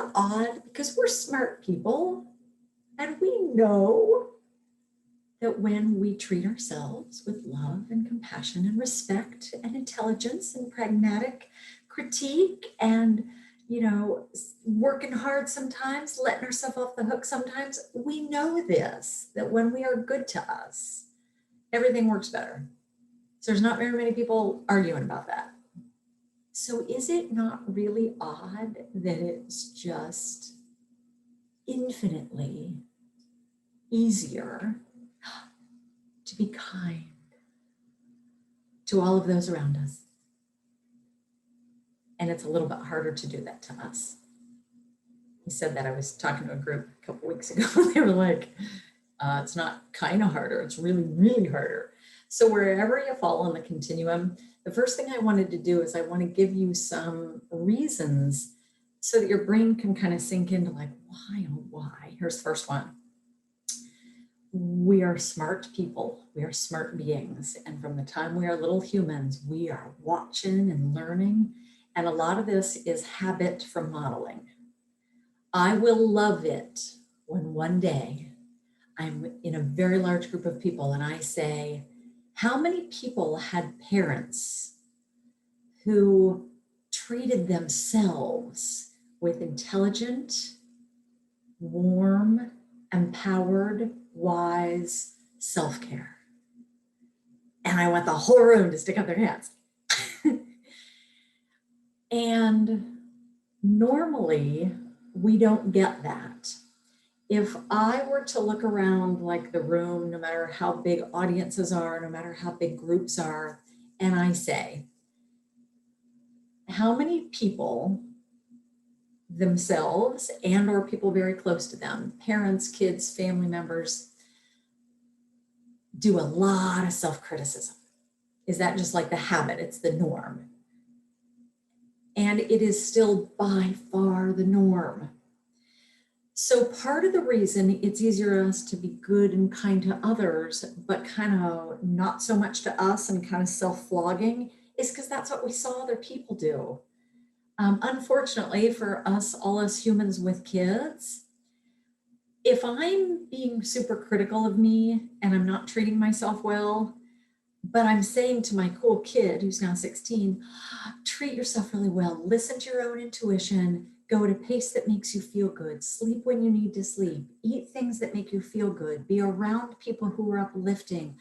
not odd? Because we're smart people and we know that when we treat ourselves with love and compassion and respect and intelligence and pragmatic critique and, working hard sometimes, letting ourselves off the hook sometimes, we know this, that when we are good to us, everything works better. So there's not very many people arguing about that. So is it not really odd that it's just infinitely easier to be kind to all of those around us? And it's a little bit harder to do that to us. He said that. I was talking to a group a couple weeks ago. They were like, it's not kind of harder. It's really, really harder. So wherever you fall on the continuum, the first thing I wanted to do is I want to give you some reasons so that your brain can kind of sink into like, why, oh, why? Here's the first one. We are smart people. We are smart beings. And from the time we are little humans, we are watching and learning. And a lot of this is habit from modeling. I will love it when one day I'm in a very large group of people and I say, how many people had parents who treated themselves with intelligent, warm, empowered, wise self-care? And I want the whole room to stick up their hands. And normally we don't get that. If I were to look around like the room, no matter how big audiences are, no matter how big groups are, and I say, how many people themselves and or people very close to them, parents, kids, family members, do a lot of self-criticism? Is that just like the habit? It's the norm. And it is still by far the norm. So part of the reason it's easier for us to be good and kind to others, but kind of not so much to us and kind of self-flogging, is because that's what we saw other people do. Unfortunately for us, all us humans with kids, if I'm being super critical of me and I'm not treating myself well, but I'm saying to my cool kid who's now 16, treat yourself really well, listen to your own intuition, go at a pace that makes you feel good, sleep when you need to sleep, eat things that make you feel good, be around people who are uplifting,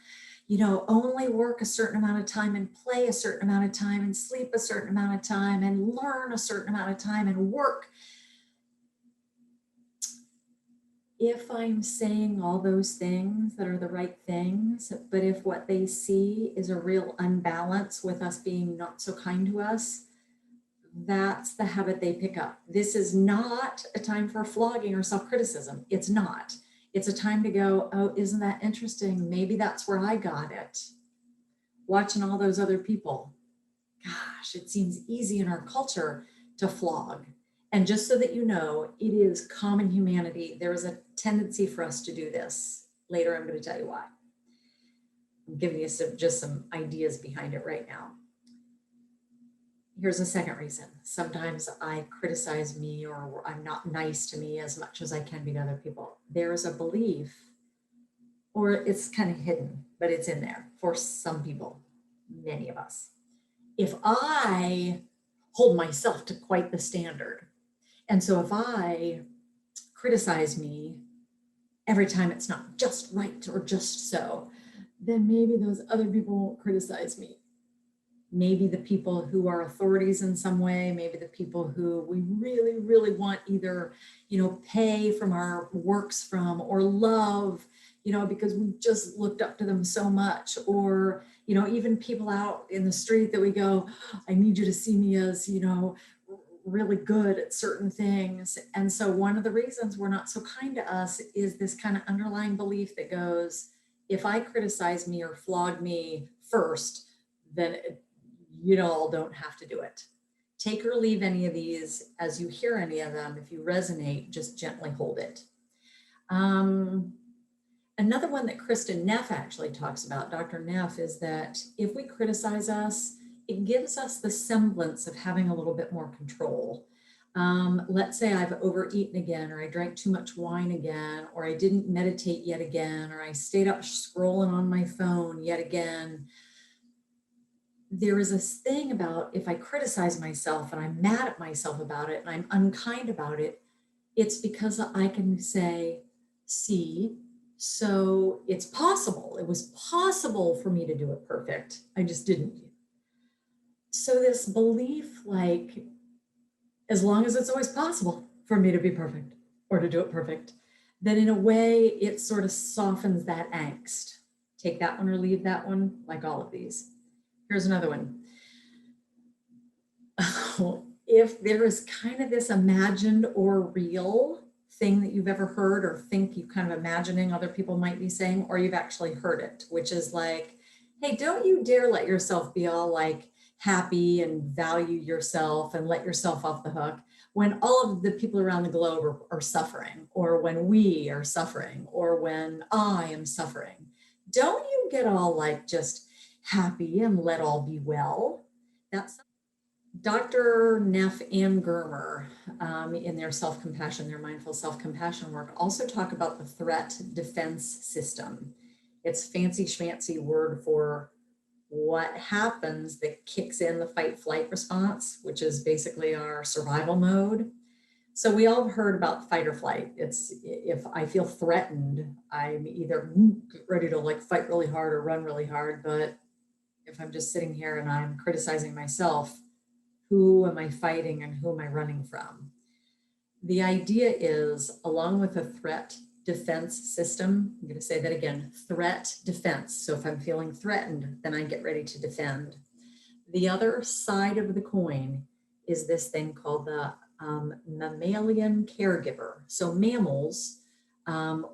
only work a certain amount of time and play a certain amount of time and sleep a certain amount of time and learn a certain amount of time and work. If I'm saying all those things that are the right things, but if what they see is a real unbalance with us being not so kind to us, that's the habit they pick up. This is not a time for flogging or self-criticism. It's not. It's a time to go, oh, isn't that interesting? Maybe that's where I got it. Watching all those other people. Gosh, it seems easy in our culture to flog. And just so that you know, it is common humanity. There is a tendency for us to do this. Later, I'm going to tell you why. I'm giving you just some ideas behind it right now. Here's a second reason. Sometimes I criticize me or I'm not nice to me as much as I can be to other people. There is a belief, or it's kind of hidden, but it's in there for some people, many of us. If I hold myself to quite the standard, and so if I criticize me every time it's not just right or just so, then maybe those other people won't criticize me. Maybe the people who are authorities in some way, maybe the people who we really, really want either, pay from our works from or love, because we just looked up to them so much, or, even people out in the street that we go, I need you to see me as, really good at certain things. And so one of the reasons we're not so kind to us is this kind of underlying belief that goes, if I criticize me or flog me first, then you all don't have to do it. Take or leave any of these as you hear any of them. If you resonate, just gently hold it. Another one that Kristen Neff actually talks about, Dr. Neff, is that if we criticize us, it gives us the semblance of having a little bit more control. Let's say I've overeaten again, or I drank too much wine again, or I didn't meditate yet again, or I stayed up scrolling on my phone yet again. There is this thing about if I criticize myself and I'm mad at myself about it and I'm unkind about it, it's because I can say, see, so it's possible. It was possible for me to do it perfect. I just didn't. So this belief, like, as long as it's always possible for me to be perfect or to do it perfect, then in a way it sort of softens that angst. Take that one or leave that one, like all of these. Here's another one. If there is kind of this imagined or real thing that you've ever heard or think you kind of imagining other people might be saying, or you've actually heard it, which is like, hey, don't you dare let yourself be all like happy and value yourself and let yourself off the hook when all of the people around the globe are suffering, or when we are suffering, or when I am suffering. Don't you get all like just happy and let all be well. That's Dr. Neff and Germer, in their self-compassion, their mindful self-compassion work, also talk about the threat defense system. It's fancy schmancy word for what happens that kicks in the fight flight response, which is basically our survival mode. So we all have heard about fight or flight. It's if I feel threatened, I'm either ready to like fight really hard or run really hard. But if I'm just sitting here and I'm criticizing myself, who am I fighting and who am I running from? The idea is, along with a threat defense system, I'm going to say that again, threat defense. So if I'm feeling threatened, then I get ready to defend. The other side of the coin is this thing called the mammalian caregiver. So mammals,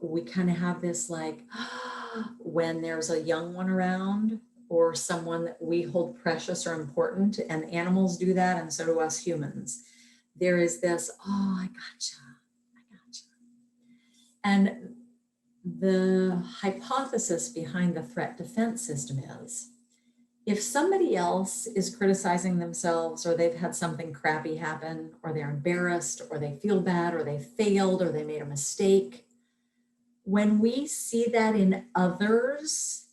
we kind of have this like, when there's a young one around, or someone that we hold precious or important, and animals do that, and so do us humans. There is this, oh, I gotcha. And the hypothesis behind the threat defense system is, if somebody else is criticizing themselves, or they've had something crappy happen, or they're embarrassed, or they feel bad, or they failed, or they made a mistake, when we see that in others,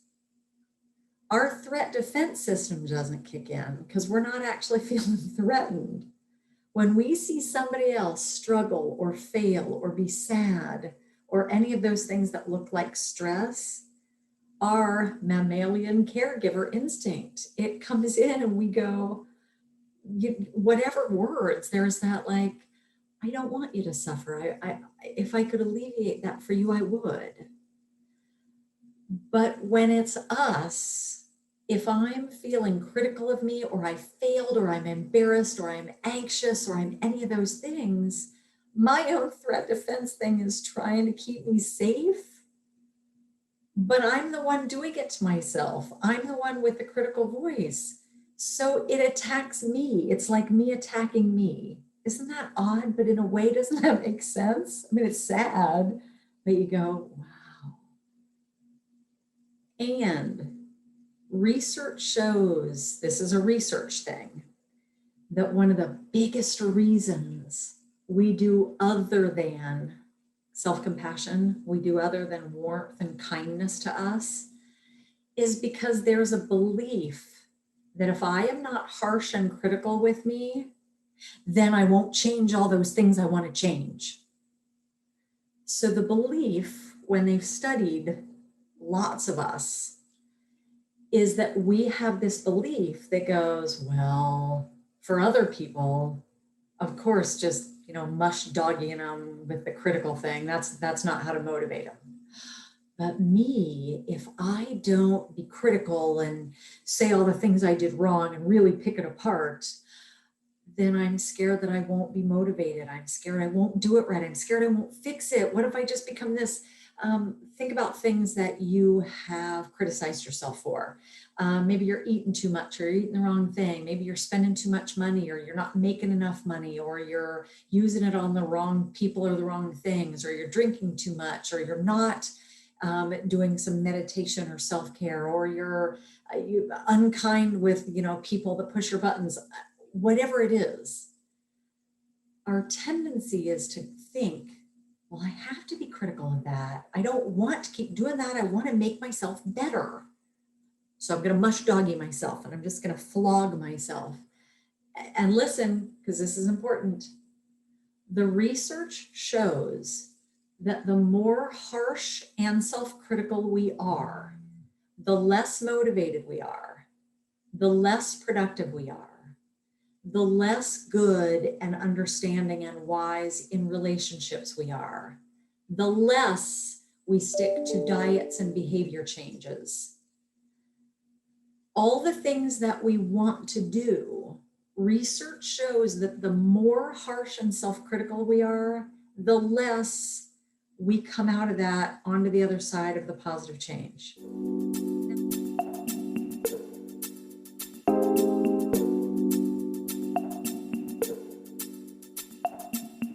our threat defense system doesn't kick in because we're not actually feeling threatened. When we see somebody else struggle or fail or be sad or any of those things that look like stress, our mammalian caregiver instinct, it comes in and we go, whatever words, there's that like, I don't want you to suffer. If I could alleviate that for you, I would. But when it's us, if I'm feeling critical of me, or I failed, or I'm embarrassed, or I'm anxious, or I'm any of those things, my own threat defense thing is trying to keep me safe. But I'm the one doing it to myself. I'm the one with the critical voice. So it attacks me. It's like me attacking me. Isn't that odd? But in a way, doesn't that make sense? I mean, it's sad, but you go, wow. And research shows, this is a research thing, that one of the biggest reasons we do other than self-compassion, we do other than warmth and kindness to us, is because there's a belief that if I am not harsh and critical with me, then I won't change all those things I want to change. So the belief, when they've studied lots of us, is that we have this belief that goes, well, for other people, of course, just, mush dogging them with the critical thing. That's not how to motivate them. But me, if I don't be critical and say all the things I did wrong and really pick it apart, then I'm scared that I won't be motivated. I'm scared I won't do it right. I'm scared I won't fix it. What if I just become this? Think about things that you have criticized yourself for. Maybe you're eating too much, or you're eating the wrong thing. Maybe you're spending too much money, or you're not making enough money, or you're using it on the wrong people or the wrong things, or you're drinking too much, or you're not doing some meditation or self-care, or you're unkind with people that push your buttons. Whatever it is, our tendency is to think, well, I have to be critical of that. I don't want to keep doing that. I want to make myself better. So I'm going to mush doggy myself and I'm just going to flog myself. And listen, because this is important. The research shows that the more harsh and self-critical we are, the less motivated we are, the less productive we are, the less good and understanding and wise in relationships we are, the less we stick to diets and behavior changes. All the things that we want to do, research shows that the more harsh and self-critical we are, the less we come out of that onto the other side of the positive change.